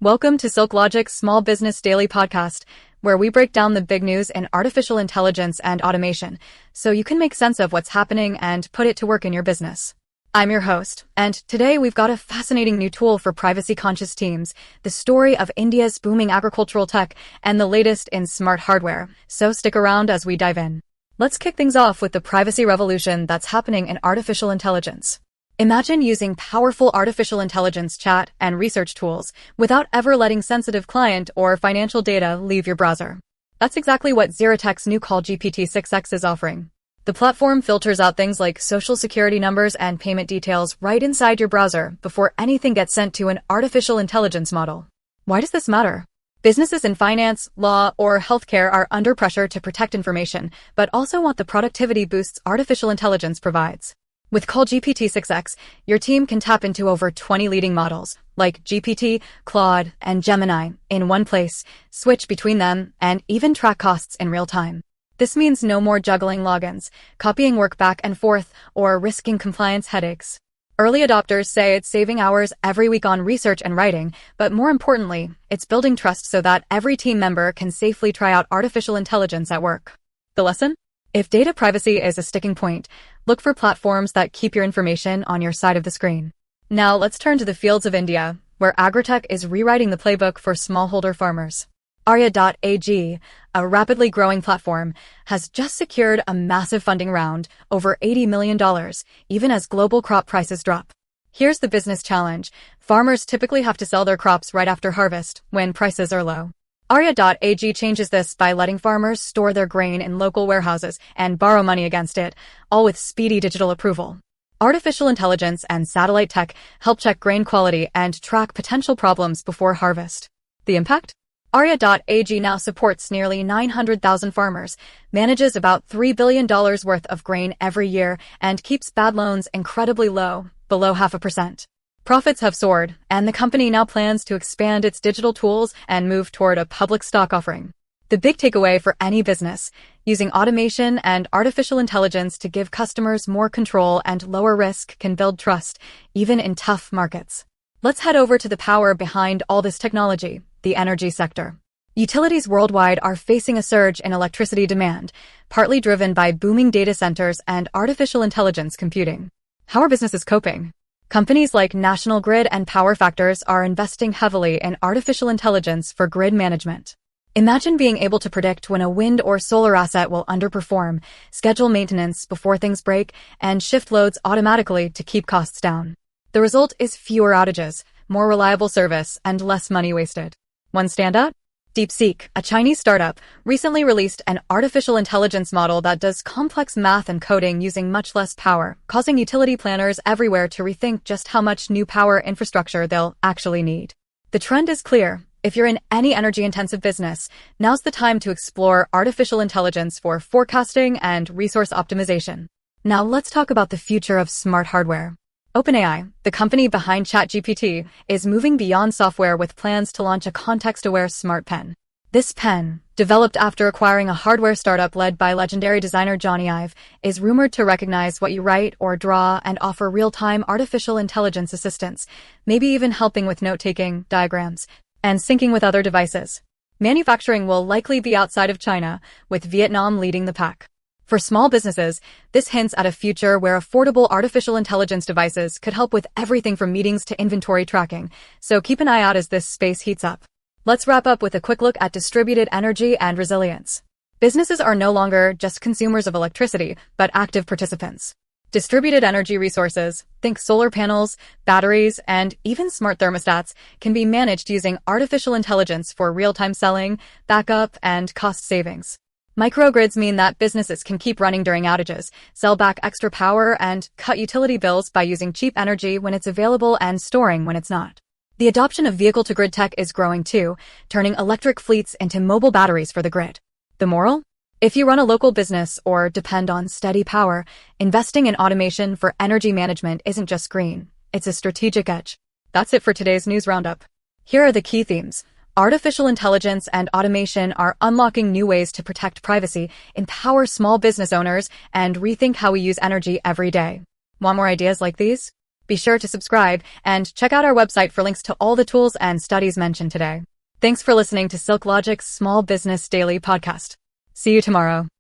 Welcome to Silk Logic's Small Business Daily Podcast, where we break down the big news in artificial intelligence and automation, so you can make sense of what's happening and put it to work in your business. I'm your host, and today we've got a fascinating new tool for privacy-conscious teams, the story of India's booming agricultural tech, and the latest in smart hardware. So stick around as we dive in. Let's kick things off with the privacy revolution that's happening in artificial intelligence. Imagine using powerful artificial intelligence chat and research tools without ever letting sensitive client or financial data leave your browser. That's exactly what Xeratech's new call GPT-6X is offering. The platform filters out things like social security numbers and payment details right inside your browser before anything gets sent to an artificial intelligence model. Why does this matter? Businesses in finance, law, or healthcare are under pressure to protect information, but also want the productivity boosts artificial intelligence provides. With Call GPT-6X, your team can tap into over 20 leading models, like GPT, Claude, and Gemini, in one place, switch between them, and even track costs in real time. This means no more juggling logins, copying work back and forth, or risking compliance headaches. Early adopters say it's saving hours every week on research and writing, but more importantly, it's building trust so that every team member can safely try out artificial intelligence at work. The lesson? If data privacy is a sticking point, look for platforms that keep your information on your side of the screen. Now let's turn to the fields of India, where agritech is rewriting the playbook for smallholder farmers. Arya.ag, a rapidly growing platform, has just secured a massive funding round, over $80 million, even as global crop prices drop. Here's the business challenge. Farmers typically have to sell their crops right after harvest, when prices are low. Arya.ag changes this by letting farmers store their grain in local warehouses and borrow money against it, all with speedy digital approval. Artificial intelligence and satellite tech help check grain quality and track potential problems before harvest. The impact? Arya.ag now supports nearly 900,000 farmers, manages about $3 billion worth of grain every year, and keeps bad loans incredibly low, below 0.5%. Profits have soared, and the company now plans to expand its digital tools and move toward a public stock offering. The big takeaway for any business, using automation and artificial intelligence to give customers more control and lower risk can build trust, even in tough markets. Let's head over to the power behind all this technology, the energy sector. Utilities worldwide are facing a surge in electricity demand, partly driven by booming data centers and artificial intelligence computing. How are businesses coping? Companies like National Grid and Power Factors are investing heavily in artificial intelligence for grid management. Imagine being able to predict when a wind or solar asset will underperform, schedule maintenance before things break, and shift loads automatically to keep costs down. The result is fewer outages, more reliable service, and less money wasted. One standout? DeepSeek, a Chinese startup, recently released an artificial intelligence model that does complex math and coding using much less power, causing utility planners everywhere to rethink just how much new power infrastructure they'll actually need. The trend is clear. If you're in any energy-intensive business, now's the time to explore artificial intelligence for forecasting and resource optimization. Now let's talk about the future of smart hardware. OpenAI, the company behind ChatGPT, is moving beyond software with plans to launch a context-aware smart pen. This pen, developed after acquiring a hardware startup led by legendary designer Johnny Ive, is rumored to recognize what you write or draw and offer real-time artificial intelligence assistance, maybe even helping with note-taking, diagrams, and syncing with other devices. Manufacturing will likely be outside of China, with Vietnam leading the pack. For small businesses, this hints at a future where affordable artificial intelligence devices could help with everything from meetings to inventory tracking, so keep an eye out as this space heats up. Let's wrap up with a quick look at distributed energy and resilience. Businesses are no longer just consumers of electricity, but active participants. Distributed energy resources, think solar panels, batteries, and even smart thermostats, can be managed using artificial intelligence for real-time selling, backup, and cost savings. Microgrids mean that businesses can keep running during outages, sell back extra power, and cut utility bills by using cheap energy when it's available and storing when it's not. The adoption of vehicle-to-grid tech is growing too, turning electric fleets into mobile batteries for the grid. The moral? If you run a local business or depend on steady power, investing in automation for energy management isn't just green, it's a strategic edge. That's it for today's news roundup. Here are the key themes. Artificial intelligence and automation are unlocking new ways to protect privacy, empower small business owners, and rethink how we use energy every day. Want more ideas like these? Be sure to subscribe and check out our website for links to all the tools and studies mentioned today. Thanks for listening to Silk Logic's Small Business Daily podcast. See you tomorrow.